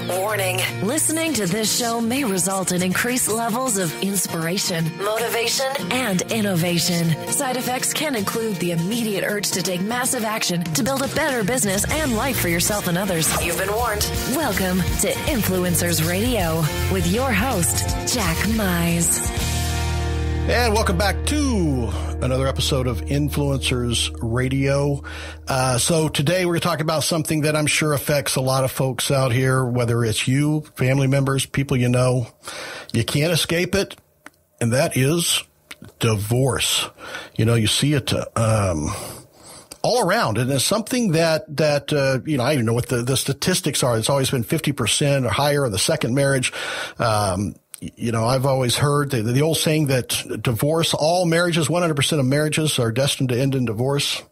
Warning. Listening to this show may result in increased levels of inspiration, motivation, and innovation. Side effects can include the immediate urge to take massive action to build a better business and life for yourself and others. You've been warned. Welcome to Influencers Radio with your host, Jack Mize. And welcome back to another episode of Influencers Radio. So today we're going to talk about something that I'm sure affects a lot of folks out here, whether it's you, family members, people you know. You can't escape it, and that is divorce. You know, you see it all around, and it's something that you know, I don't even know what the statistics are. It's always been 50% or higher of the second marriage. You know, I've always heard the old saying that divorce, all marriages, 100% of marriages are destined to end in divorce,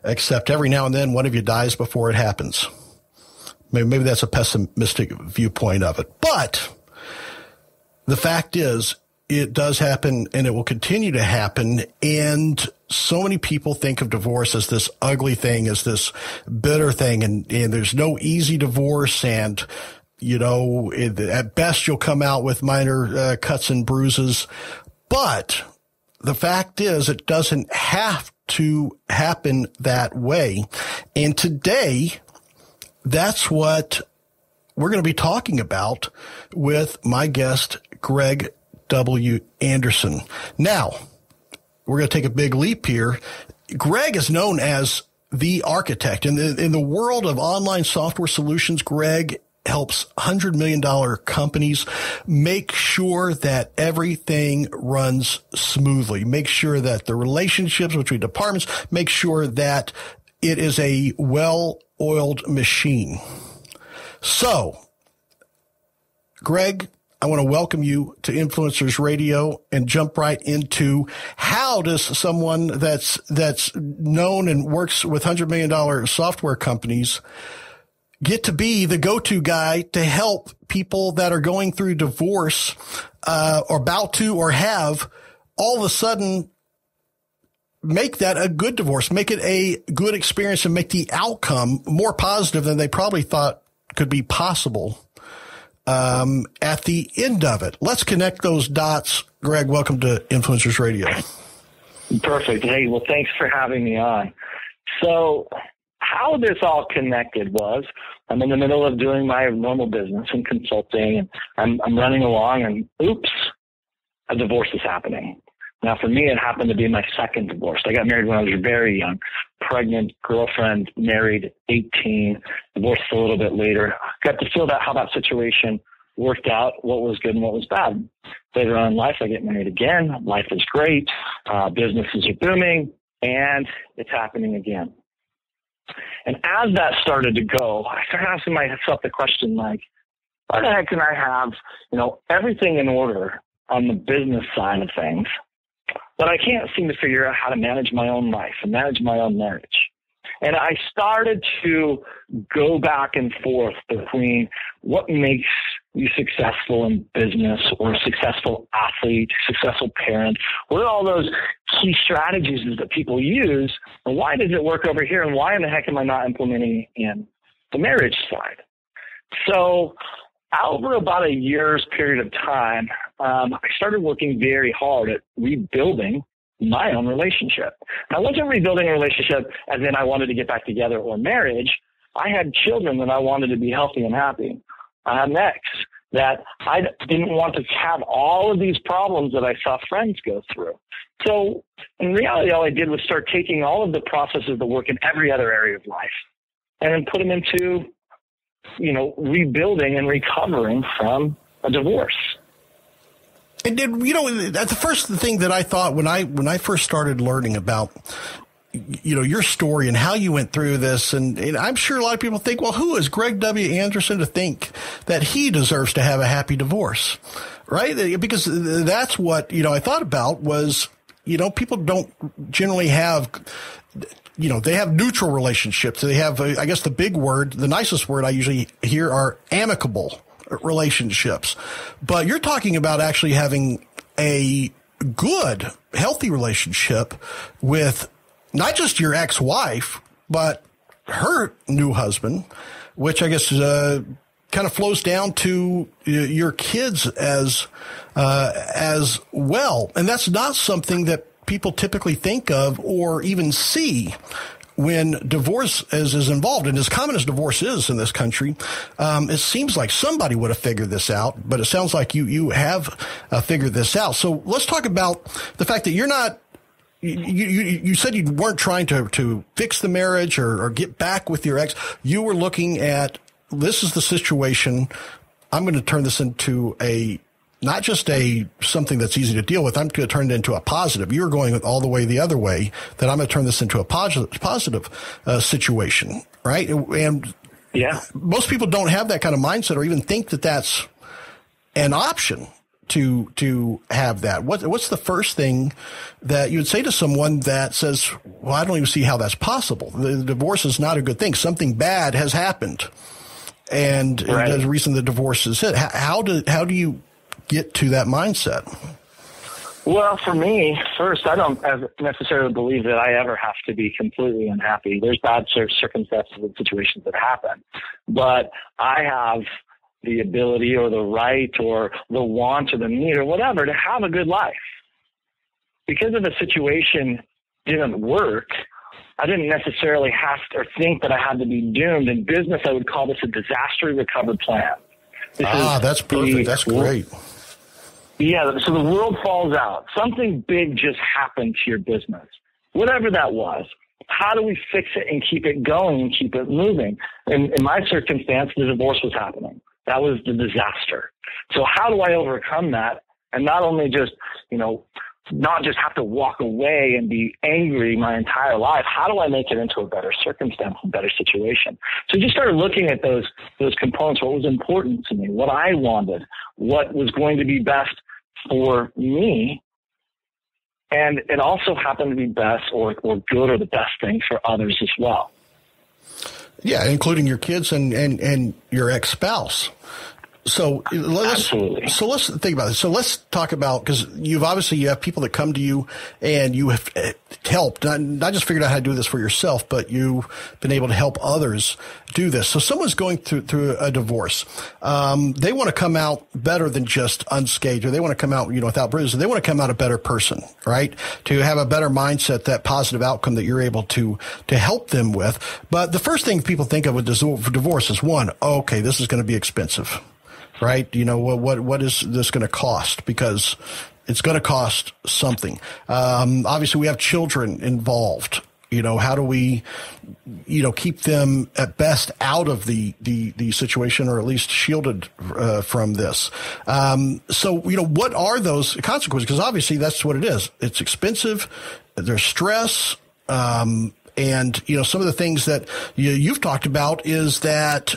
except every now and then one of you dies before it happens. Maybe that's a pessimistic viewpoint of it. But the fact is, it does happen and it will continue to happen. And so many people think of divorce as this ugly thing, as this bitter thing. And there's no easy divorce. And you know, at best you'll come out with minor cuts and bruises. But the fact is, it doesn't have to happen that way. And today, that's what we're going to be talking about with my guest, Greg W. Anderson. Now, we're going to take a big leap here. Greg is known as the architect. In the world of online software solutions, Greg helps $100 million companies make sure that everything runs smoothly, make sure that the relationships between departments, make sure that it is a well-oiled machine. So, Greg, I want to welcome you to Influencers Radio and jump right into how does someone that's known and works with $100 million software companies get to be the go-to guy to help people that are going through divorce, or about to, or have all of a sudden make that a good divorce, make it a good experience and make the outcome more positive than they probably thought could be possible, at the end of it. Let's connect those dots. Greg, welcome to Influencers Radio. Perfect. Hey, well, thanks for having me on. So, how this all connected was I'm in the middle of doing my normal business and consulting, and I'm running along, and oops, a divorce is happening. Now, for me, it happened to be my second divorce. I got married when I was very young, pregnant, girlfriend, married, 18, divorced a little bit later. Got to feel how that situation worked out, what was good and what was bad. Later on in life, I get married again. Life is great. Businesses are booming, and it's happening again. And as that started to go, I started asking myself the question, like, why the heck can I have, you know, everything in order on the business side of things, but I can't seem to figure out how to manage my own life and manage my own marriage? And I started to go back and forth between what makes you successful in business, or a successful athlete, successful parent. What are all those key strategies that people use, and why does it work over here, and why in the heck am I not implementing it in the marriage side? So over about a year's period of time, I started working very hard at rebuilding my own relationship. And I wasn't rebuilding a relationship as in I wanted to get back together or marriage. I had children that I wanted to be healthy and happy. I had an ex that I didn't want to have all of these problems that I saw friends go through. So in reality, all I did was start taking all of the processes that work in every other area of life and then put them into, you know, rebuilding and recovering from a divorce. And you know, that's the first thing that I thought when I first started learning about, you know, your story and how you went through this. And I'm sure a lot of people think, well, who is Greg W. Anderson to think that he deserves to have a happy divorce? Right? Because that's what, you know, I thought about was, you know, people don't generally have, you know, they have neutral relationships. They have, I guess the big word, the nicest word I usually hear are amicable relationships. But you're talking about actually having a good, healthy relationship with not just your ex-wife, but her new husband, which I guess kind kind of flows down to your kids as well. And that's not something that people typically think of or even see when divorce is involved. And as common as divorce is in this country, it seems like somebody would have figured this out, but it sounds like you have figured this out. So let's talk about the fact that you're not, you said you weren't trying to fix the marriage or get back with your ex. You were looking at, this is the situation. I'm going to turn this into not just something that's easy to deal with. I'm going to turn it into a positive. You're going all the way the other way, that I'm going to turn this into a positive situation, right? And yeah, most people don't have that kind of mindset or even think that that's an option to have that. What's the first thing that you would say to someone that says, well, I don't even see how that's possible. The divorce is not a good thing. Something bad has happened. And there's a reason the divorce is hit. How do you get to that mindset? Well, for me, first, I don't necessarily believe that I ever have to be completely unhappy. There's bad circumstances and situations that happen, but I have the ability or the right or the want or the need or whatever to have a good life. Because if a situation didn't work, I didn't necessarily have to or think that I had to be doomed. In business, I would call this a disaster recovery plan. That's perfect. That's great. Yeah, so the world falls out. Something big just happened to your business, whatever that was. How do we fix it and keep it going and keep it moving? In my circumstance, the divorce was happening. That was the disaster. So how do I overcome that and not only just, not just have to walk away and be angry my entire life? How do I make it into a better circumstance, a better situation? So just started looking at those components, what was important to me, what I wanted, what was going to be best for me. And it also happened to be best or good or the best thing for others as well. Yeah, including your kids and your ex-spouse. So let's think about this. So let's talk about, because you have people that come to you and you have helped, not just figured out how to do this for yourself, but you've been able to help others do this. So someone's going through a divorce. They want to come out better than just unscathed, or they want to come out, without bruises. They want to come out a better person, right? To have a better mindset, that positive outcome that you're able to help them with. But the first thing people think of with divorce is okay, this is going to be expensive. Right? What is this going to cost? Because it's going to cost something. Obviously we have children involved. How do we, keep them at best out of the situation, or at least shielded from this? So, what are those consequences? Because obviously that's what it is. It's expensive. There's stress. And, some of the things that you've talked about is that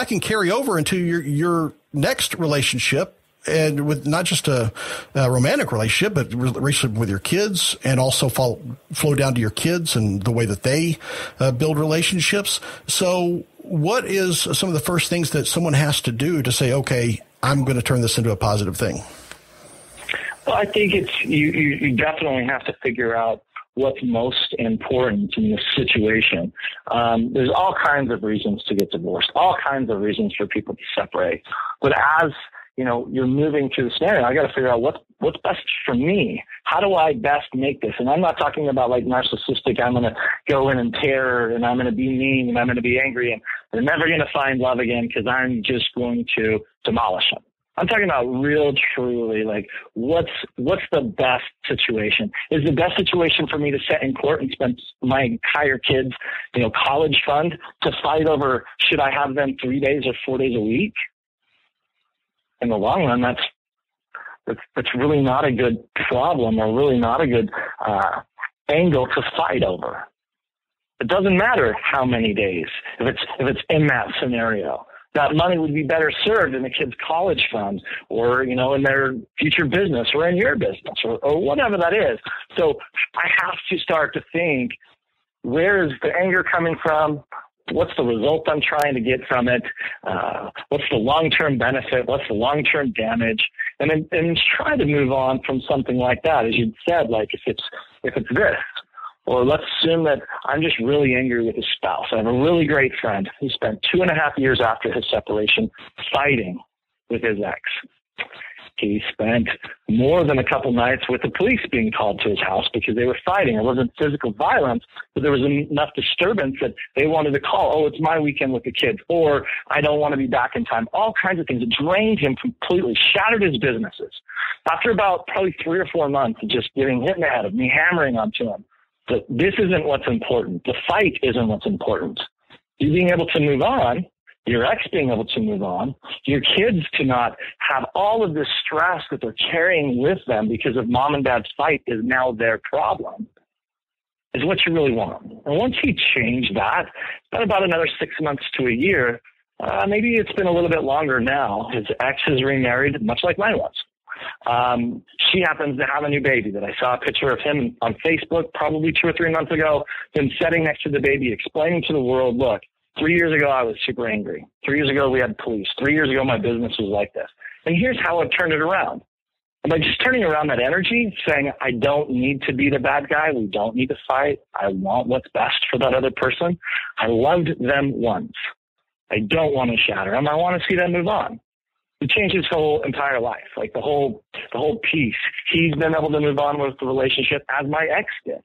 can carry over into your next relationship, and with not just a romantic relationship, but relationship with your kids, and also flow down to your kids and the way that they build relationships. So what is some of the first things that someone has to do to say, okay, I'm going to turn this into a positive thing? Well, I think you definitely have to figure out what's most important in this situation. There's all kinds of reasons to get divorced, all kinds of reasons for people to separate. But as you're moving through the scenario, I got to figure out what's best for me. How do I best make this? And I'm not talking about like narcissistic, I'm going to go in and tear, and I'm going to be mean, and I'm going to be angry, and they're never going to find love again because I'm just going to demolish them. I'm talking about real, truly, like what's the best situation? Is the best situation for me to sit in court and spend my entire kids' college fund to fight over, should I have them 3 days or 4 days a week? In the long run, that's really not a good problem, or really not a good angle to fight over. It doesn't matter how many days if it's in that scenario. That money would be better served in the kids' college fund, or, in their future business, or in your business, or whatever that is. So I have to start to think, where is the anger coming from? What's the result I'm trying to get from it? What's the long-term benefit? What's the long-term damage? And then try to move on from something like that. As you said, like if it's this, Or let's assume that I'm just really angry with his spouse. I have a really great friend who spent 2.5 years after his separation fighting with his ex. He spent more than a couple nights with the police being called to his house because they were fighting. It wasn't physical violence, but there was enough disturbance that they wanted to call, oh, it's my weekend with the kids, or I don't want to be back in time. All kinds of things. It drained him completely, shattered his businesses. After about probably 3 or 4 months of just getting hit in the head, of me hammering onto him, that this isn't what's important. The fight isn't what's important. You being able to move on, your ex being able to move on, your kids to not have all of this stress that they're carrying with them because of mom and dad's fight is now their problem, is what you really want. And once he changed that, it's been about another 6 months to a year. Maybe it's been a little bit longer now. His ex is remarried, much like mine was. She happens to have a new baby that I saw a picture of him on Facebook probably 2 or 3 months ago, him sitting next to the baby, explaining to the world, look, 3 years ago, I was super angry. 3 years ago, we had police. 3 years ago, my business was like this. And here's how I've turned it around. And by just turning around that energy, saying, I don't need to be the bad guy. We don't need to fight. I want what's best for that other person. I loved them once. I don't want to shatter them. I want to see them move on. It changed his whole entire life, like the whole piece. He's been able to move on with the relationship as my ex did.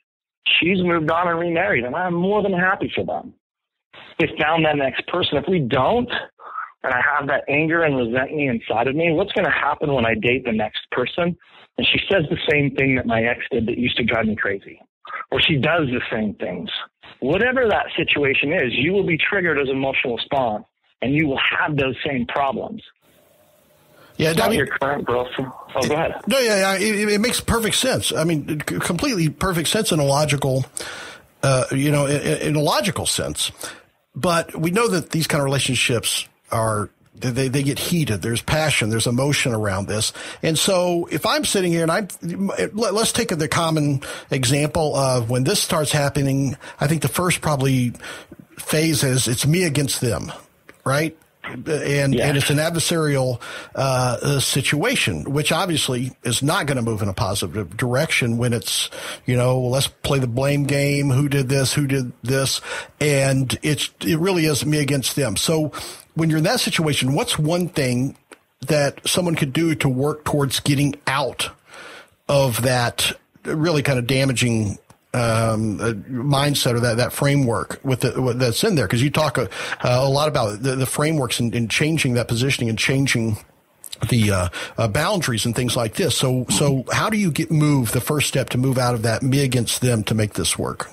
She's moved on and remarried, and I'm more than happy for them. They found that next person. If we don't, and I have that anger and resentment inside of me, what's going to happen when I date the next person? And she says the same thing that my ex did that used to drive me crazy. Or she does the same things. Whatever that situation is, you will be triggered as an emotional response, and you will have those same problems. Yeah, not your current girlfriend. Oh, go ahead. No, it makes perfect sense. I mean, completely perfect sense in a logical, in a logical sense. But we know that these kind of relationships they get heated. There's passion, there's emotion around this. And so if I'm sitting here and let's take the common example of when this starts happening, I think the first probably phase is it's me against them, right? And it's an adversarial situation, which obviously is not going to move in a positive direction when it's, let's play the blame game. Who did this? And it really is me against them. So when you're in that situation, what's one thing that someone could do to work towards getting out of that really kind of damaging mindset or that framework that's in there? Because you talk a lot about the frameworks and changing that positioning and changing the boundaries and things like this. So how do you the first step to move out of that me against them to make this work?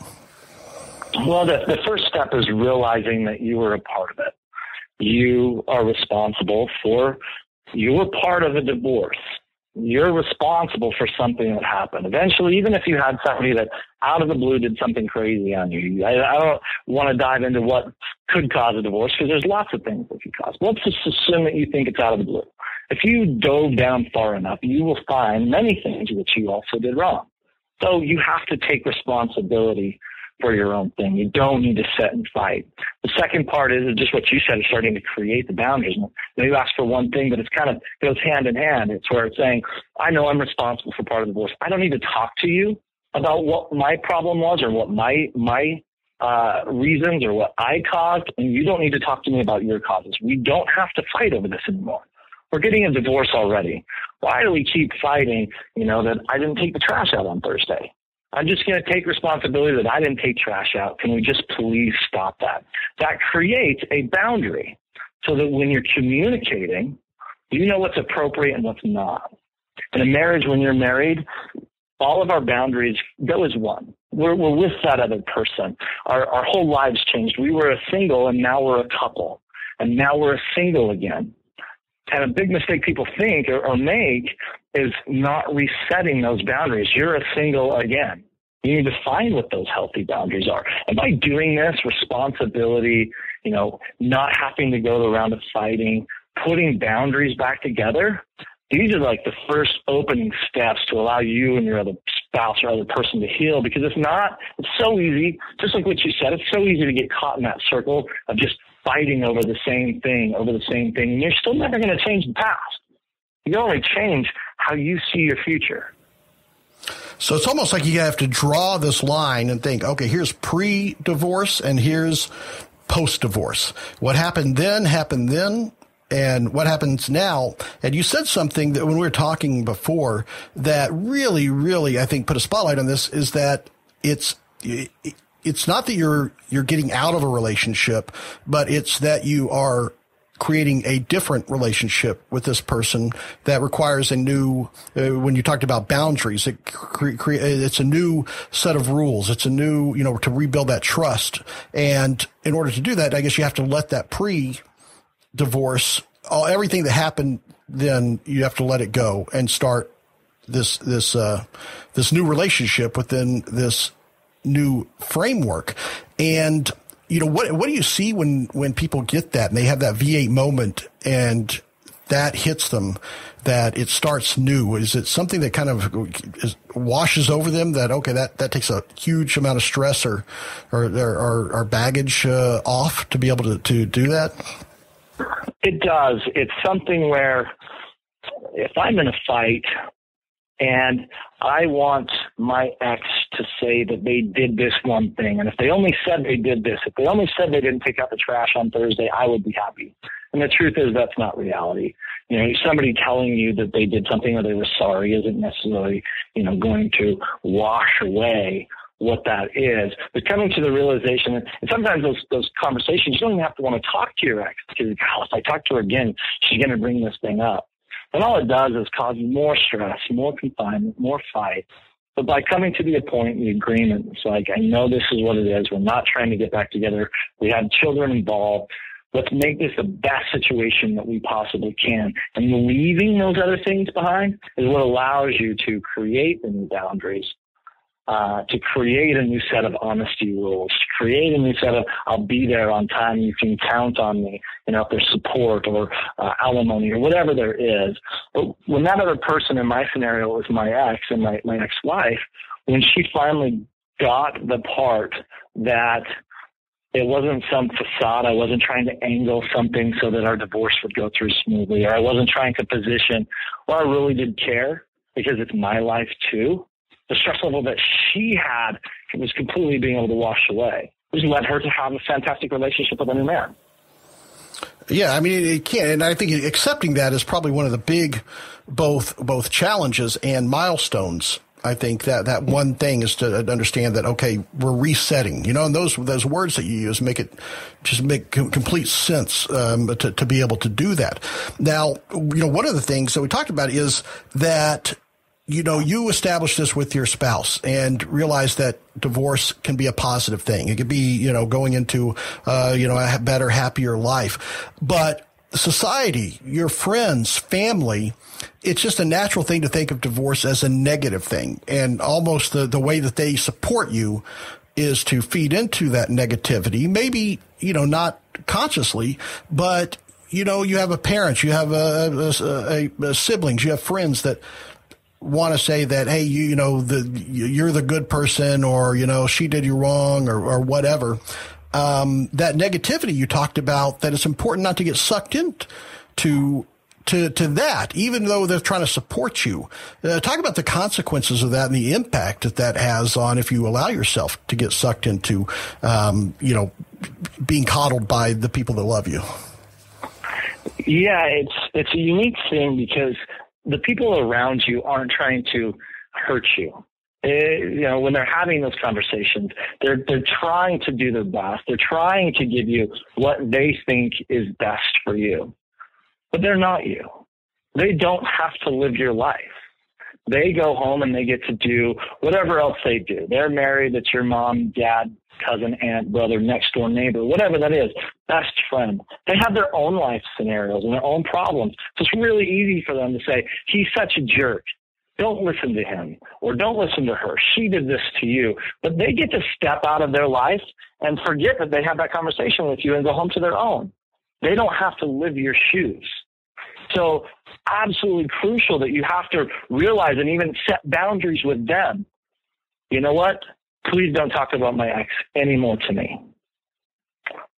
Well, the first step is realizing that you were a part of it. You are responsible you were part of a divorce. You're responsible for something that happened. Eventually, even if you had somebody that out of the blue did something crazy on you, I don't want to dive into what could cause a divorce because there's lots of things that could cause. But let's just assume that you think it's out of the blue. If you dove down far enough, you will find many things that you also did wrong. So you have to take responsibility for your own thing. You don't need to sit and fight. The second part is just what you said, is starting to create the boundaries. Now you ask for one thing, but it's kind of goes hand in hand. It's where it's saying, I know I'm responsible for part of the divorce. I don't need to talk to you about what my problem was or what my reasons or what I caused, and you don't need to talk to me about your causes. We don't have to fight over this anymore. We're getting a divorce already. Why do we keep fighting, that I didn't take the trash out on Thursday? I'm just going to take responsibility that I didn't take trash out. Can we just please stop that? That creates a boundary so that when you're communicating, you know what's appropriate and what's not. In a marriage, when you're married, all of our boundaries go as one. We're with that other person. Our whole lives changed. We were a single and now we're a couple. And now we're a single again. And a big mistake people think or make is not resetting those boundaries. You're a single again. You need to find what those healthy boundaries are. And by doing this, responsibility, not having to go the round of fighting, putting boundaries back together, these are like the first opening steps to allow you and your other spouse or other person to heal. Because it's so easy, just like what you said, it's so easy to get caught in that circle of just fighting over the same thing, and you're still never going to change the past. You can only change how you see your future. So it's almost like you have to draw this line and think, okay, here's pre-divorce and here's post-divorce. What happened then, and what happens now. And you said something that when we were talking before that really, really, I think, put a spotlight on this, is that it's not that you're getting out of a relationship, but it's that you are creating a different relationship with this person that requires a new, when you talked about boundaries, it's a new set of rules. It's a new, to rebuild that trust. And in order to do that, I guess you have to let that pre-divorce, everything that happened, then you have to let it go and start this new relationship within this new framework. And what do you see when people get that and they have that V8 moment and that hits them, that it starts new? Is it something that kind of washes over them that, okay, that takes a huge amount of stress or baggage off to be able to do that? It does. It's something where if I'm in a fight and I want my ex to say that they did this one thing, and if they only said they did this, if they only said they didn't pick up the trash on Thursday, I would be happy. And the truth is that's not reality. Somebody telling you that they did something or they were sorry isn't necessarily, going to wash away what that is. But coming to the realization, and sometimes those conversations, you don't even have to want to talk to your ex, because if I talk to her again, she's going to bring this thing up. And all it does is cause more stress, more confinement, more fight. But by coming to the point, the agreement, it's like, I know this is what it is. We're not trying to get back together. We have children involved. Let's make this the best situation that we possibly can. And leaving those other things behind is what allows you to create the new boundaries, to create a new set of honesty rules, to create a new set of, I'll be there on time, you can count on me, if there's support or alimony or whatever there is. But when that other person in my scenario was my ex and my ex-wife, when she finally got the part that it wasn't some facade, I wasn't trying to angle something so that our divorce would go through smoothly, or I wasn't trying to position, well, I really did care because it's my life too. The stress level that she had was completely being able to wash away. It led her to have a fantastic relationship with a new man. Yeah, I mean, it can. And I think accepting that is probably one of the big both challenges and milestones. I think that one thing is to understand that, okay, we're resetting, and those words that you use make complete sense, to be able to do that. Now, one of the things that we talked about is that, you establish this with your spouse and realize that divorce can be a positive thing. It could be, going into, a better, happier life. But society, your friends, family, it's just a natural thing to think of divorce as a negative thing. And almost the way that they support you is to feed into that negativity. Maybe, not consciously, but, you have a parent, you have a siblings, you have friends that want to say that, hey, you're the good person, or, she did you wrong, or whatever. That negativity you talked about, that it's important not to get sucked into that, even though they're trying to support you. Talk about the consequences of that and the impact that has on if you allow yourself to get sucked into, being coddled by the people that love you. Yeah, it's a unique thing because the people around you aren't trying to hurt you. When they're having those conversations, they're trying to do their best. They're trying to give you what they think is best for you. But they're not you. They don't have to live your life. They go home and they get to do whatever else they do. They're married. It's your mom, dad, cousin, aunt, brother, next door neighbor, whatever that is, best friend. They have their own life scenarios and their own problems. So it's really easy for them to say, he's such a jerk. Don't listen to him, or don't listen to her. She did this to you. But they get to step out of their life and forget that they had that conversation with you and go home to their own. They don't have to live your shoes. So absolutely crucial that you have to realize and even set boundaries with them. You know what? Please don't talk about my ex anymore to me.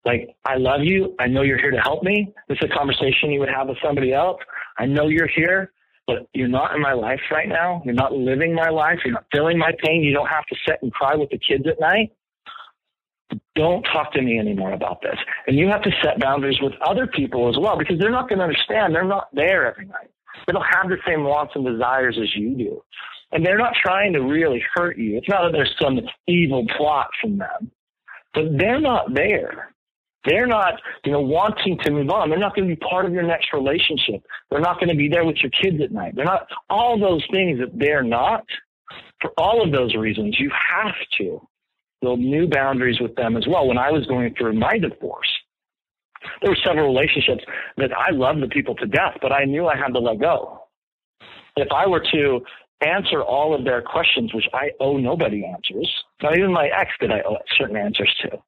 Like, I love you. I know you're here to help me. This is a conversation you would have with somebody else. I know you're here, but you're not in my life right now. You're not living my life. You're not feeling my pain. You don't have to sit and cry with the kids at night. Don't talk to me anymore about this. And you have to set boundaries with other people as well, because they're not going to understand. They're not there every night. They don't have the same wants and desires as you do. And they're not trying to really hurt you. It's not that there's some evil plot from them, but they're not there. They're not, wanting to move on. They're not going to be part of your next relationship. They're not going to be there with your kids at night. They're not, all those things that they're not. For all of those reasons, you have to build new boundaries with them as well. When I was going through my divorce, there were several relationships that I loved the people to death, but I knew I had to let go. If I were to answer all of their questions, which I owe nobody answers, not even my ex did I owe certain answers to.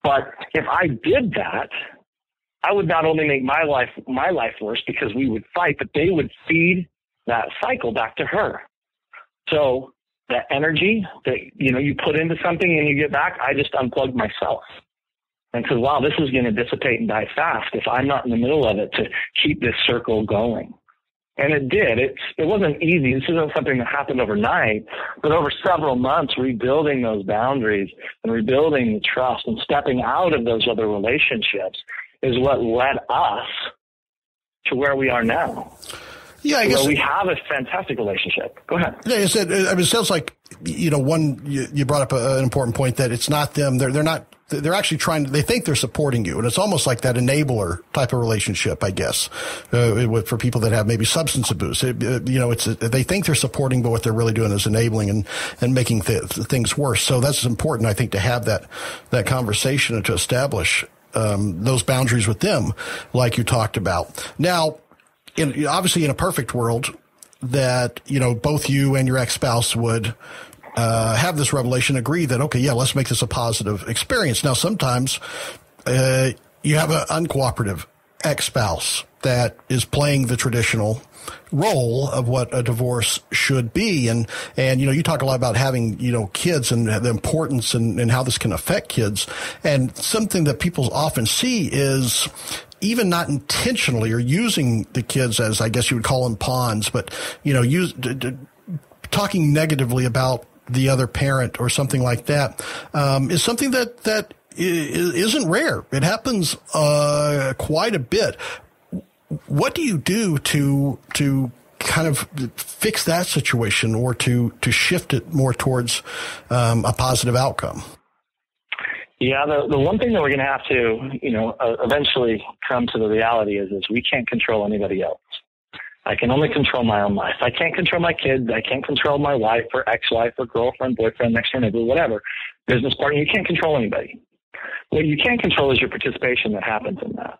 But if I did that, I would not only make my life worse because we would fight, but they would feed that cycle back to her. So that energy that, you put into something and you get back, I just unplugged myself and said, wow, this is going to dissipate and die fast if I'm not in the middle of it to keep this circle going. And it did. It wasn't easy. This isn't something that happened overnight, but over several months, rebuilding those boundaries and rebuilding the trust and stepping out of those other relationships is what led us to where we are now. Yeah, I guess we have a fantastic relationship. Go ahead. Yeah, it sounds like, you brought up an important point that it's not them. They're actually they think they're supporting you. And it's almost like that enabler type of relationship, I guess, for people that have maybe substance abuse. They think they're supporting, but what they're really doing is enabling and making things worse. So that's important, I think, to have that conversation and to establish, those boundaries with them, like you talked about. Now, obviously in a perfect world that, both you and your ex-spouse would have this revelation, agree that, okay, yeah, let's make this a positive experience. Now, sometimes you have an uncooperative ex-spouse that is playing the traditional role of what a divorce should be. And you talk a lot about having, kids and the importance and how this can affect kids. And something that people often see is even not intentionally or using the kids as, I guess you would call them pawns, but, talking negatively about the other parent or something like that, is something that isn't rare. It happens, quite a bit. What do you do to kind of fix that situation or to shift it more towards, a positive outcome? Yeah, the one thing that we're going to have to, eventually come to the reality is we can't control anybody else. I can only control my own life. I can't control my kids. I can't control my wife or ex-wife or girlfriend, boyfriend, next door neighbor, whatever, business partner. You can't control anybody. What you can control is your participation that happens in that.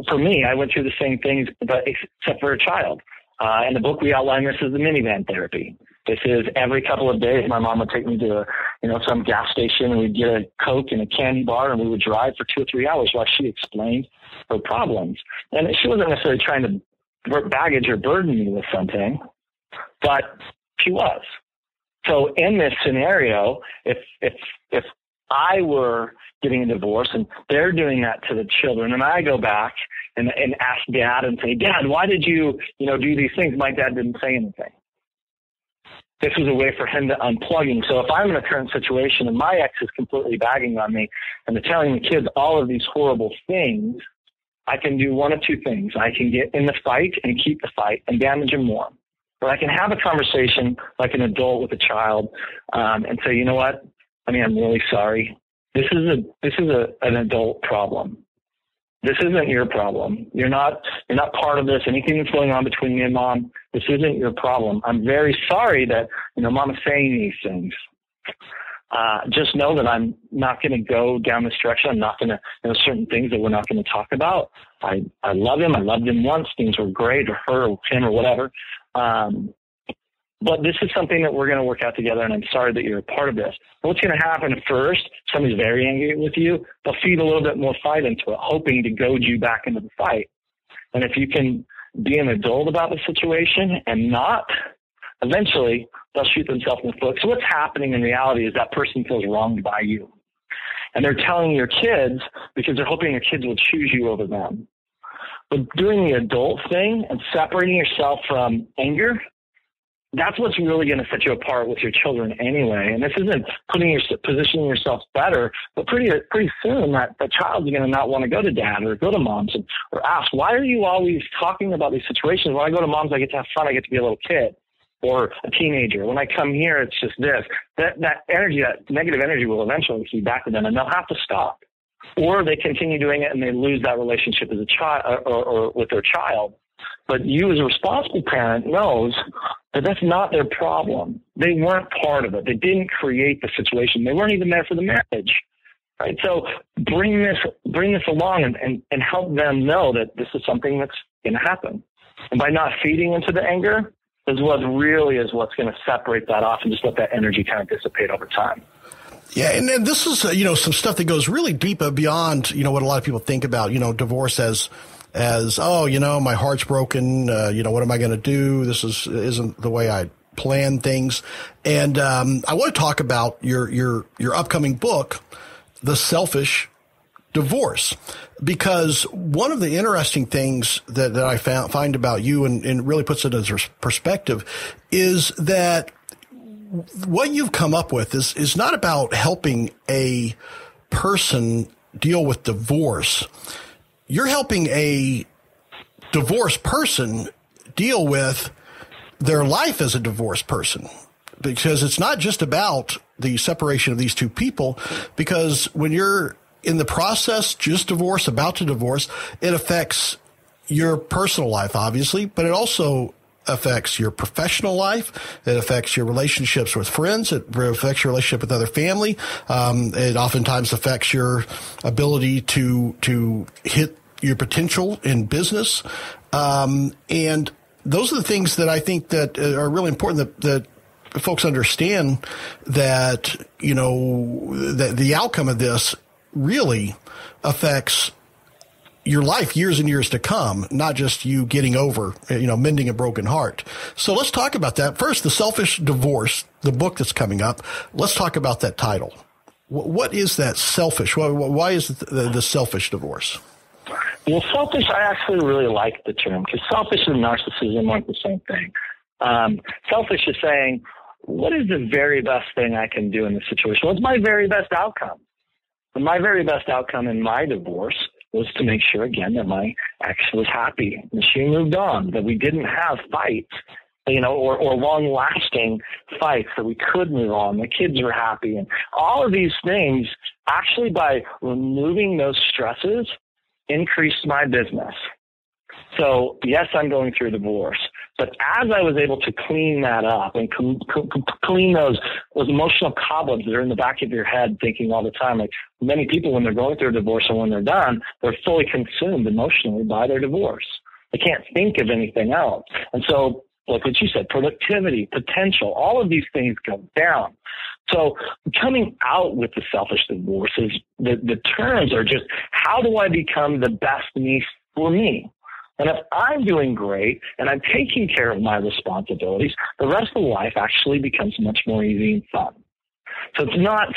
For me, I went through the same things, but except for a child. In the book, we outline this as the minivan therapy. This is every couple of days, my mom would take me to some gas station and we'd get a Coke and a candy bar and we would drive for 2 or 3 hours while she explained her problems. And she wasn't necessarily trying to baggage or burden me with something, but she was. So in this scenario, if I were getting a divorce and they're doing that to the children, and I go back and ask Dad and say, Dad, why did you, do these things? My dad didn't say anything. This was a way for him to unplug him. So if I'm in a current situation and my ex is completely bagging on me and they're telling the kids all of these horrible things, I can do one of two things. I can get in the fight and keep the fight and damage them more. Or I can have a conversation like an adult with a child, and say, you know what? I'm really sorry. This is an adult problem. This isn't your problem. You're not part of this. Anything that's going on between me and Mom, this isn't your problem. I'm very sorry that, Mom is saying these things. Just know that I'm not going to go down this direction. I'm not going to, certain things that we're not going to talk about. I love him. I loved him once. Things were great, or her or him or whatever. But this is something that we're going to work out together, and I'm sorry that you're a part of this. What's going to happen at first, somebody's very angry with you, they'll feed a little bit more fight into it, hoping to goad you back into the fight. And if you can be an adult about the situation and not, eventually they'll shoot themselves in the foot. So what's happening in reality is that person feels wronged by you. And they're telling your kids because they're hoping your kids will choose you over them. But doing the adult thing and separating yourself from anger, that's what's really going to set you apart with your children anyway. And this isn't positioning yourself better, but pretty soon that child's going to not want to go to dad or go to mom's or ask, why are you always talking about these situations? When I go to mom's, I get to have fun. I get to be a little kid or a teenager. When I come here, it's just this. That energy, that negative energy will eventually feed back to them, and they'll have to stop. Or they continue doing it and they lose that relationship as a child or with their child. But you as a responsible parent knows that that's not their problem. They weren't part of it. They didn't create the situation. They weren't even there for the marriage. Right? So bring this along and help them know that this is something that's going to happen. And by not feeding into the anger is what's going to separate that off and just let that energy kind of dissipate over time. Yeah, and this is, some stuff that goes really deep beyond, what a lot of people think about, divorce as, my heart's broken, what am I going to do? This isn't the way I plan things. And I want to talk about your upcoming book, The Selfish Divorce, because one of the interesting things that I find about you and really puts it into perspective is that what you've come up with is not about helping a person deal with divorce. You're helping a divorced person deal with their life as a divorced person, because it's not just about the separation of these two people, because when you're in the process, just divorce, about to divorce, it affects your personal life, obviously, but it also affects your professional life. It affects your relationships with friends. It affects your relationship with other family. It oftentimes affects your ability to hit your potential in business. And those are the things that I think that are really important that folks understand that, that the outcome of this really affects your life years and years to come, not just you getting over, mending a broken heart. So let's talk about that. First, The Selfish Divorce, the book that's coming up. Let's talk about that title. What is that selfish? Why is it the selfish divorce? Well, selfish, I actually really like the term, because selfish and narcissism aren't the same thing. Selfish is saying, what is the very best thing I can do in this situation? What's my very best outcome? And my very best outcome in my divorce was to make sure, again, that my ex was happy, and she moved on, that we didn't have fights, or long-lasting fights, that we could move on. The kids were happy. And all of these things, actually, by removing those stresses, increased my business. So, yes, I'm going through a divorce. But as I was able to clean that up and clean those emotional cobwebs that are in the back of your head, thinking all the time, like many people when they're going through a divorce and when they're done, they're fully consumed emotionally by their divorce. They can't think of anything else. And so, like what you said, productivity, potential, all of these things go down. So coming out with the selfish divorce is the terms are just, how do I become the best me for me? And if I'm doing great and I'm taking care of my responsibilities, the rest of life actually becomes much more easy and fun. So it's not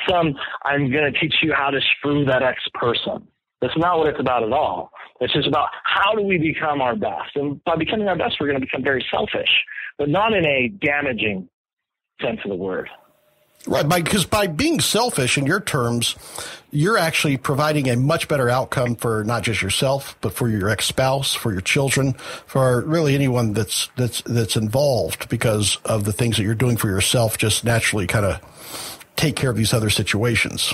I'm going to teach you how to screw that ex-person. That's not what it's about at all. It's just about how do we become our best. And by becoming our best, we're going to become very selfish, but not in a damaging sense of the word. Right, because by being selfish in your terms, you're actually providing a much better outcome for not just yourself, but for your ex-spouse, for your children, for really anyone that's involved, because of the things that you're doing for yourself. Just naturally, kind of take care of these other situations.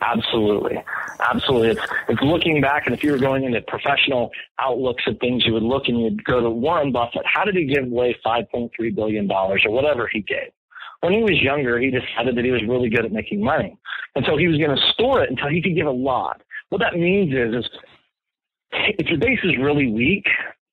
Absolutely. It's looking back, and if you were going into professional outlooks at things, you would look and you'd go to Warren Buffett. How did he give away $5.3 billion or whatever he gave? When he was younger, he decided that he was really good at making money. And so he was going to store it until he could give a lot. What that means is if your base is really weak,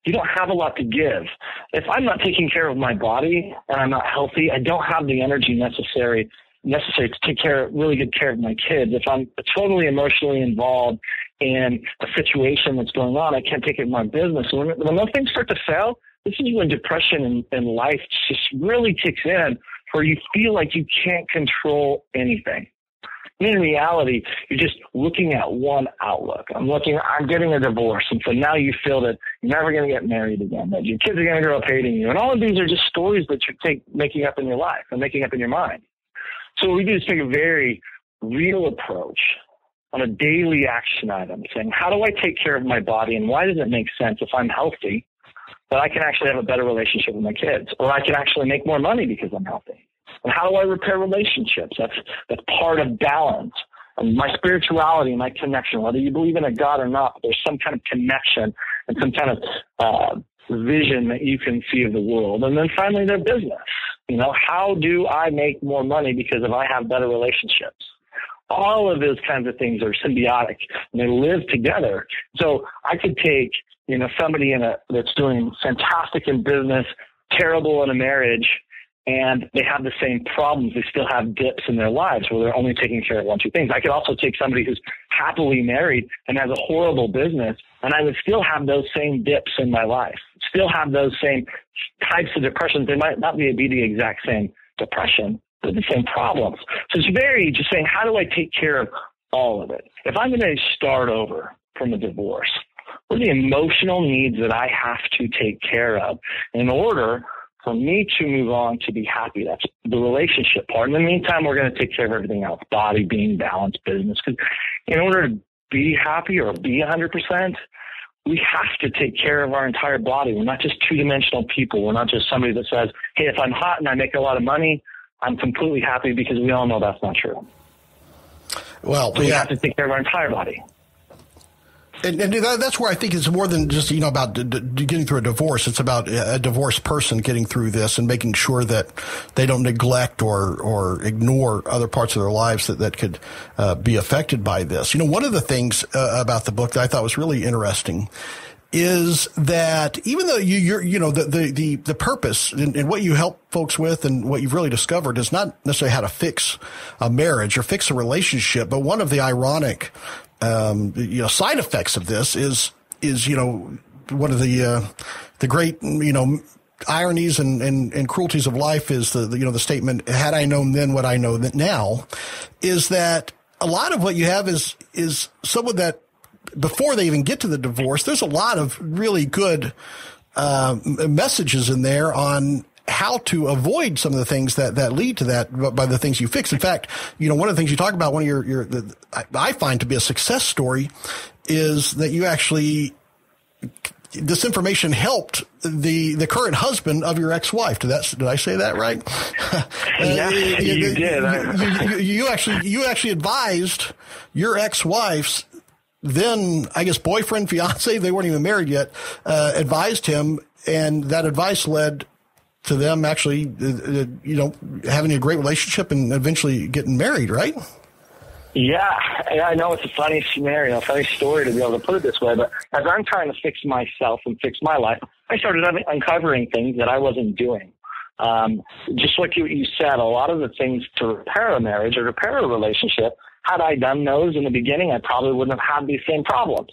you don't have a lot to give. If I'm not taking care of my body and I'm not healthy, I don't have the energy necessary to take really good care of my kids. If I'm totally emotionally involved in a situation that's going on, I can't take care of my business. When those things start to fail, this is when depression in life just really kicks in, where you feel like you can't control anything. And in reality, you're just looking at one outlook. I'm getting a divorce. And so now you feel that you're never going to get married again, that your kids are going to grow up hating you. And all of these are just stories that you're making up in your life and making up in your mind. So what we do is take a very real approach on a daily action item, saying, how do I take care of my body, and why does it make sense if I'm healthy that I can actually have a better relationship with my kids, or I can actually make more money because I'm healthy? And how do I repair relationships? That's part of balance. And my spirituality, my connection, whether you believe in a God or not, there's some kind of connection and some kind of vision that you can see of the world. And then finally, their business. How do I make more money because I have better relationships? All of those kinds of things are symbiotic and they live together. So I could take, somebody that's doing fantastic in business, terrible in a marriage, and they have the same problems. They still have dips in their lives where they're only taking care of one, two things. I could also take somebody who's happily married and has a horrible business, and I would still have those same dips in my life, still have those same types of depressions. They might not be the exact same depression, but the same problems. So it's very just saying, how do I take care of all of it? If I'm going to start over from a divorce, what are the emotional needs that I have to take care of in order for me to move on to be happy? That's the relationship part. In the meantime, we're going to take care of everything else, body, being, balance, business. Because in order to be happy or be 100%, we have to take care of our entire body. We're not just two-dimensional people. We're not just somebody that says, hey, if I'm hot and I make a lot of money, I'm completely happy, because we all know that's not true. Well, so we have to take care of our entire body. And that's where I think it's more than just, about getting through a divorce. It's about a divorced person getting through this and making sure that they don't neglect or ignore other parts of their lives that could be affected by this. One of the things about the book that I thought was really interesting is that even though the purpose and what you help folks with and what you've really discovered is not necessarily how to fix a marriage or fix a relationship, but one of the ironic side effects of this is one of the great ironies and cruelties of life is the statement, had I known then what I know now, is that a lot of what you have is someone that before they even get to the divorce, there's a lot of really good messages in there on how to avoid some of the things that lead to that by the things you fix. In fact, one of the things you talk about, one of I find to be a success story is that you actually, this information helped the current husband of your ex-wife. Did I say that right? Yeah, you did. You actually advised your ex-wife's then, I guess, boyfriend, fiance, they weren't even married yet, advised him, and that advice led to them actually, having a great relationship and eventually getting married, right? Yeah, I know it's a funny scenario, a funny story to be able to put it this way, but as I'm trying to fix myself and fix my life, I started uncovering things that I wasn't doing. Just like you said, a lot of the things to repair a marriage or repair a relationship, had I done those in the beginning, I probably wouldn't have had these same problems.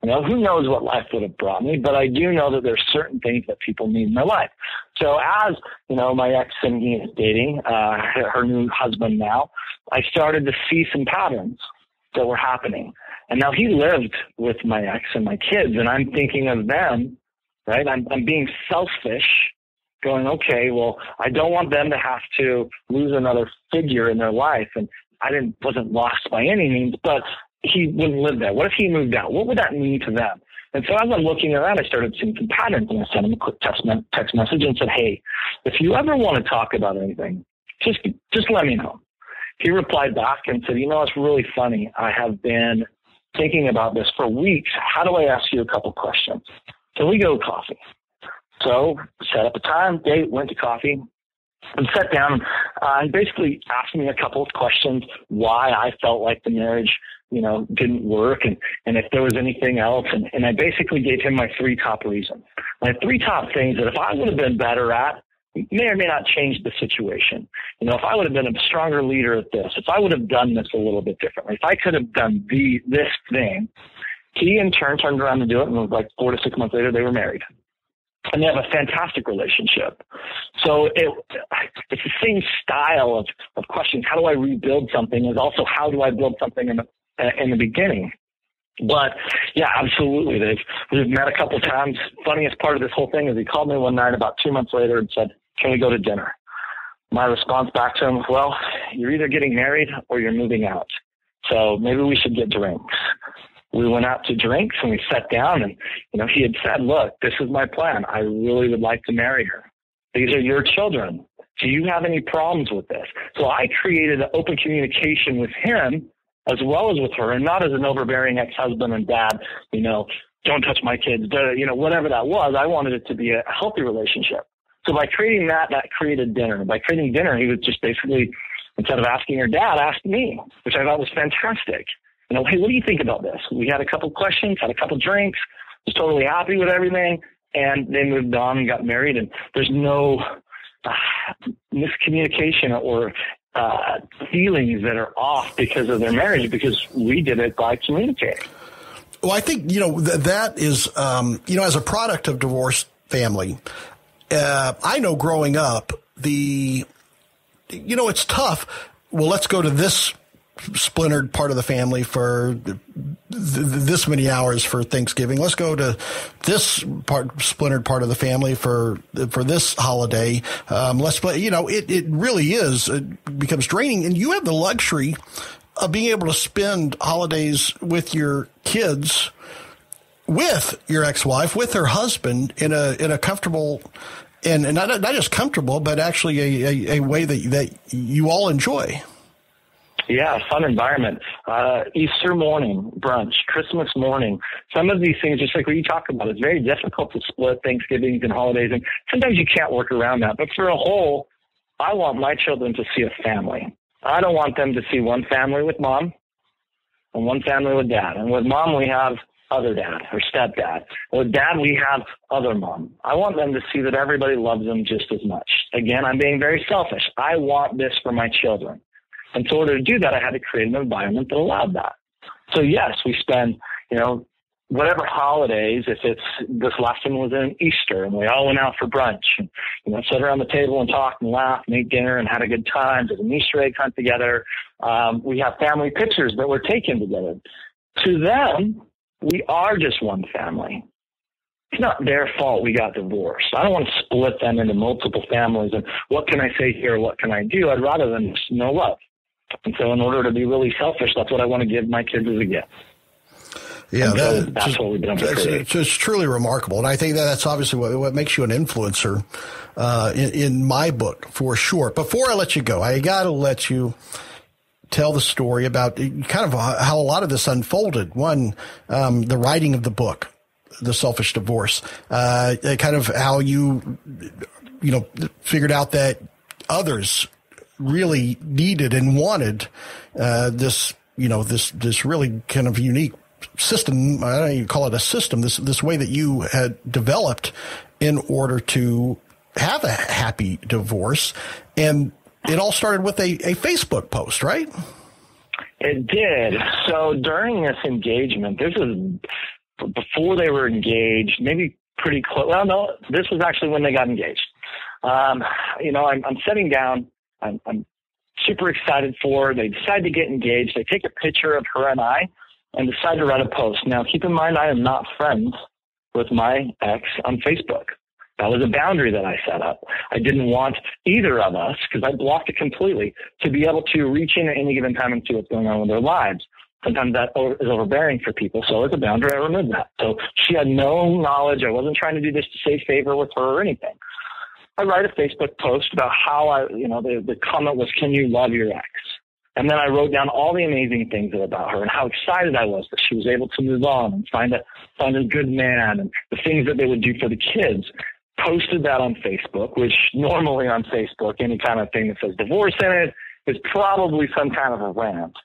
Who knows what life would have brought me, but I do know that there's certain things that people need in their life. So as, my ex and he is dating, her new husband now, I started to see some patterns that were happening. And now he lived with my ex and my kids, and I'm thinking of them, right? I'm being selfish, going, okay, well, I don't want them to have to lose another figure in their life. And I wasn't lost by any means, but he wouldn't live there. What if he moved out? What would that mean to them? And so as I'm looking around, I started seeing some patterns, and I sent him a quick text message and said, hey, if you ever want to talk about anything, just let me know. He replied back and said, it's really funny. I have been thinking about this for weeks. How do I ask you a couple questions? So we go coffee. So set up a time, date, went to coffee, and sat down. And basically asked me a couple of questions, why I felt like the marriage didn't work, and if there was anything else. And I basically gave him my 3 top reasons. My 3 top things that if I would have been better at, may or may not change the situation. If I would have been a stronger leader at this, if I would have done this a little bit differently, if I could have done this thing, he in turn turned around to do it, and it was like 4 to 6 months later, they were married. and they have a fantastic relationship. So it's the same style of questions. How do I rebuild something? Is also how do I build something in the beginning? But yeah, absolutely. We've met a couple times. Funniest part of this whole thing is he called me one night about 2 months later and said, "Can we go to dinner?" My response back to him was, "Well, you're either getting married or you're moving out. So maybe we should get drinks." We went out to drinks and we sat down and, he had said, "Look, this is my plan. I really would like to marry her. These are your children. Do you have any problems with this?" So I created an open communication with him as well as with her, and not as an overbearing ex-husband and dad, don't touch my kids, whatever that was. I wanted it to be a healthy relationship. So by creating that created dinner. By creating dinner, he was just basically, instead of asking her dad, asked me, which I thought was fantastic. Hey, what do you think about this? We had a couple questions, had a couple drinks, was totally happy with everything, and they moved on and got married. And there's no miscommunication or feelings that are off because of their marriage, because we did it by communicating. Well, I think, that is, as a product of divorced family, I know growing up, it's tough. Well, let's go to this splintered part of the family for this many hours for Thanksgiving. Let's go to this splintered part of the family for this holiday. It really is. It becomes draining, and you have the luxury of being able to spend holidays with your kids, with your ex-wife, with her husband in a comfortable and not just comfortable, but actually a way that you all enjoy. Yeah, fun environment. Easter morning, brunch, Christmas morning. Some of these things, just like what you talk about, it's very difficult to split Thanksgivings and holidays, and sometimes you can't work around that. But for a whole, I want my children to see a family. I don't want them to see one family with mom and one family with dad. And with mom, we have other dad or stepdad. With dad, we have other mom. I want them to see that everybody loves them just as much. Again, I'm being very selfish. I want this for my children. And so in order to do that, I had to create an environment that allowed that. So yes, we spend, whatever holidays, if it's, this last one was in Easter and we all went out for brunch and, sat around the table and talked and laughed and ate dinner and had a good time, did an Easter egg hunt together. We have family pictures that were taken together. To them, we are just one family. It's not their fault we got divorced. I don't want to split them into multiple families and what can I say here, what can I do? I'd rather them just know love. And so in order to be really selfish, that's what I want to give my kids as a gift. Yeah, that's what we've done. It's truly remarkable. And I think that's obviously what makes you an influencer in my book, for sure. Before I let you go, I got to let you tell the story about kind of how a lot of this unfolded. One, the writing of the book, The Selfish Divorce, kind of how you figured out that others really needed and wanted this really kind of unique system. I don't even call it a system. This way that you had developed in order to have a happy divorce, and it all started with a Facebook post, right? It did. So during this engagement, this was before they were engaged, maybe pretty close. Well, no, this was actually when they got engaged. I'm sitting down. I'm super excited for her. They decide to get engaged. They take a picture of her and I and decide to write a post. Now, keep in mind, I am not friends with my ex on Facebook. That was a boundary that I set up. I didn't want either of us, because I blocked it completely, to be able to reach in at any given time and see what's going on with their lives. Sometimes that is overbearing for people. So as a boundary, I removed that. So she had no knowledge. I wasn't trying to do this to save favor with her or anything. I write a Facebook post about how the comment was, can you love your ex? And then I wrote down all the amazing things about her and how excited I was that she was able to move on and find a good man and the things that they would do for the kids. Posted that on Facebook, which normally on Facebook, any kind of thing that says divorce in it is probably some kind of a rant.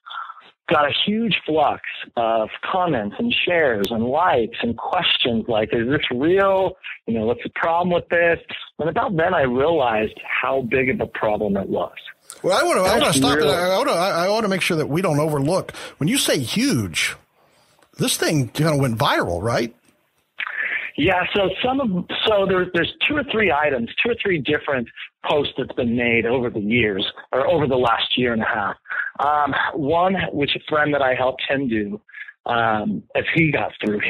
Got a huge flux of comments and shares and likes and questions like, is this real? What's the problem with this? And about then I realized how big of a problem it was. Well, I want to stop it. I want to make sure that we don't overlook. When you say huge, this thing kind of went viral, right? Yeah, there's two or three different posts that's been made over the years, or over the last year and a half. One, which a friend that I helped him do, as he got through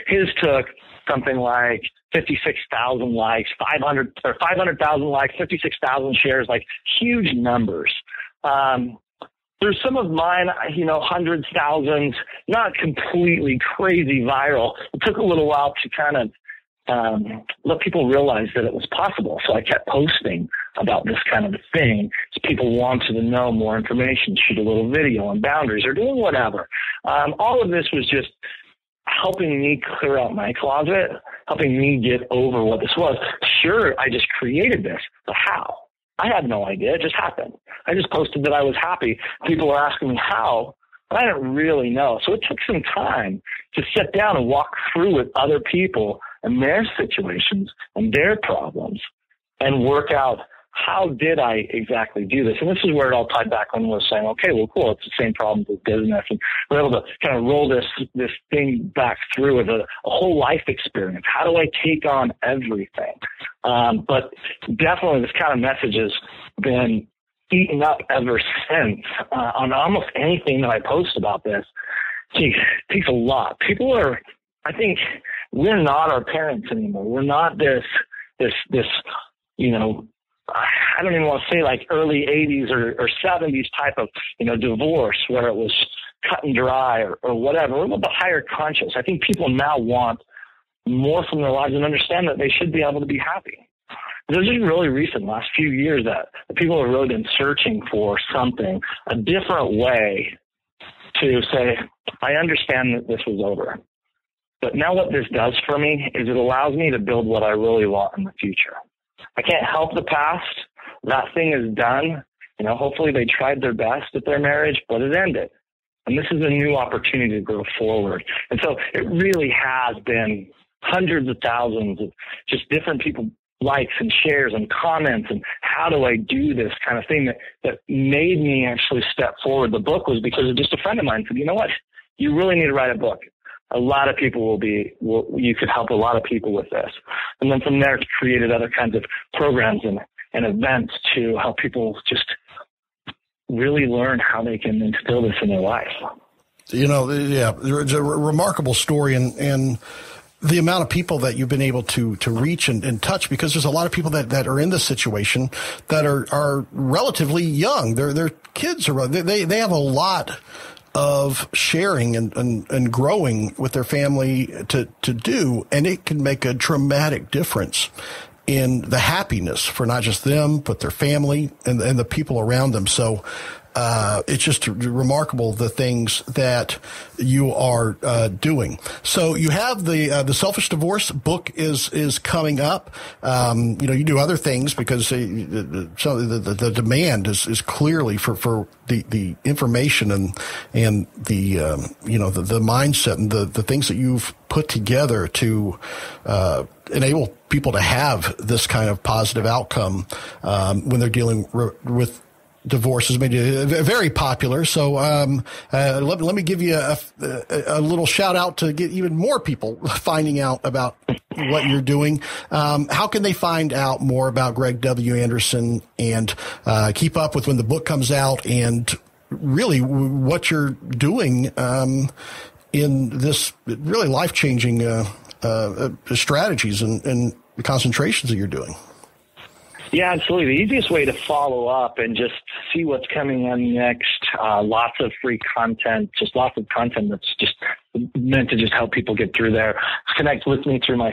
his took something like 56,000 likes, 500,000 likes, 56,000 shares, like huge numbers. There's some of mine, hundreds, thousands, not completely crazy viral. It took a little while to kind of let people realize that it was possible. So I kept posting about this kind of a thing. So people wanted to know more information, shoot a little video on boundaries or doing whatever. All of this was just helping me clear out my closet, helping me get over what this was. Sure, I just created this, but how? I had no idea. It just happened. I just posted that I was happy. People were asking me how, but I didn't really know. So it took some time to sit down and walk through with other people and their situations and their problems and work out, how did I exactly do this? And this is where it all tied back when we were saying, okay, well, cool, it's the same problem with business. And we're able to kind of roll this thing back through as a whole life experience. How do I take on everything? But definitely this kind of message has been eaten up ever since on almost anything that I post about this. Gee, it takes a lot. People are, I think, we're not our parents anymore. We're not this, I don't even want to say like early 80s or 70s type of, divorce where it was cut and dry or whatever. We're a little bit higher conscious. I think people now want more from their lives and understand that they should be able to be happy. This is really recent, last few years, that the people have really been searching for something, a different way to say, I understand that this was over. But now what this does for me is it allows me to build what I really want in the future. I can't help the past. That thing is done. Hopefully they tried their best at their marriage, but it ended. And this is a new opportunity to go forward. And so it really has been hundreds of thousands of just different people likes and shares and comments and how do I do this kind of thing that made me actually step forward. The book was because of just a friend of mine said, you know what, you really need to write a book. A lot of people you could help a lot of people with this. And then from there, created other kinds of programs and events to help people just really learn how they can instill this in their life. It's a remarkable story and the amount of people that you've been able to reach and touch, because there's a lot of people that are in this situation that are relatively young. They're kids, or they have a lot of sharing and growing with their family to do, and it can make a dramatic difference in the happiness for not just them, but their family and the people around them. So it's just remarkable the things that you are doing. So you have the Selfish Divorce book is coming up. You do other things because the demand is clearly for the information and the the mindset and the things that you've put together to enable people to have this kind of positive outcome when they're dealing with divorce. Has made it very popular. So let me give you a little shout out to get even more people finding out about what you're doing. How can they find out more about Greg W. Anderson and keep up with when the book comes out and really what you're doing in this really life-changing strategies and concentrations that you're doing? Yeah, absolutely. The easiest way to follow up and just see what's coming in next, lots of free content, just lots of content that's just meant to just help people get through there. Connect with me through my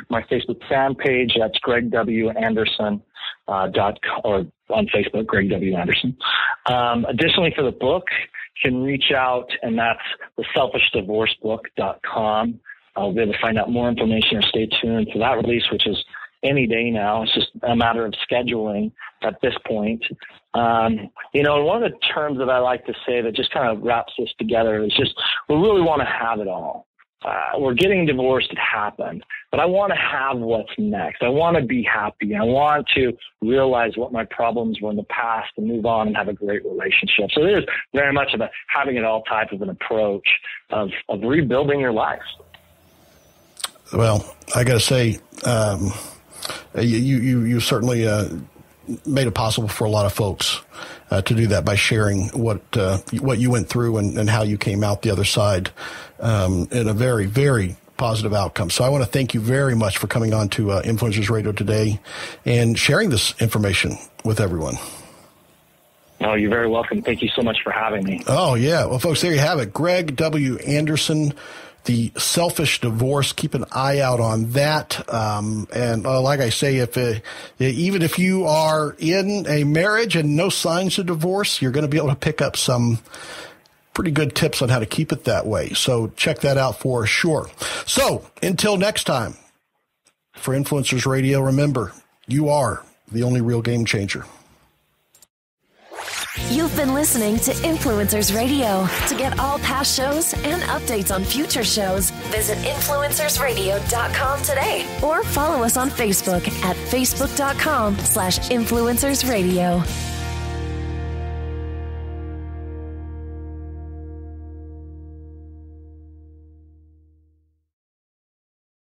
Facebook fan page. That's Greg W. Anderson, or on Facebook, Greg W. Anderson. Additionally, for the book, you can reach out, and that's theselfishdivorcebook.com. I'll be able to find out more information or stay tuned for that release, which is any day now. It's just a matter of scheduling at this point. And one of the terms that I like to say that just kind of wraps this together is just, we really want to have it all. We're getting divorced. It happened, but I want to have what's next. I want to be happy. I want to realize what my problems were in the past and move on and have a great relationship. So there's very much of a having it all type of an approach of rebuilding your life. Well, I got to say, you certainly made it possible for a lot of folks to do that by sharing what you went through and how you came out the other side in a very, very positive outcome. So I want to thank you very much for coming on to Influencers Radio today and sharing this information with everyone. Oh, you're very welcome. Thank you so much for having me. Oh, yeah. Well, folks, there you have it. Greg W. Anderson, The Selfish Divorce. Keep an eye out on that. And like I say, even if you are in a marriage and no signs of divorce, you're going to be able to pick up some pretty good tips on how to keep it that way. So check that out for sure. So until next time, for Influencers Radio, remember, you are the only real game changer. You've been listening to Influencers Radio. To get all past shows and updates on future shows, visit influencersradio.com today or follow us on Facebook at facebook.com/influencersradio.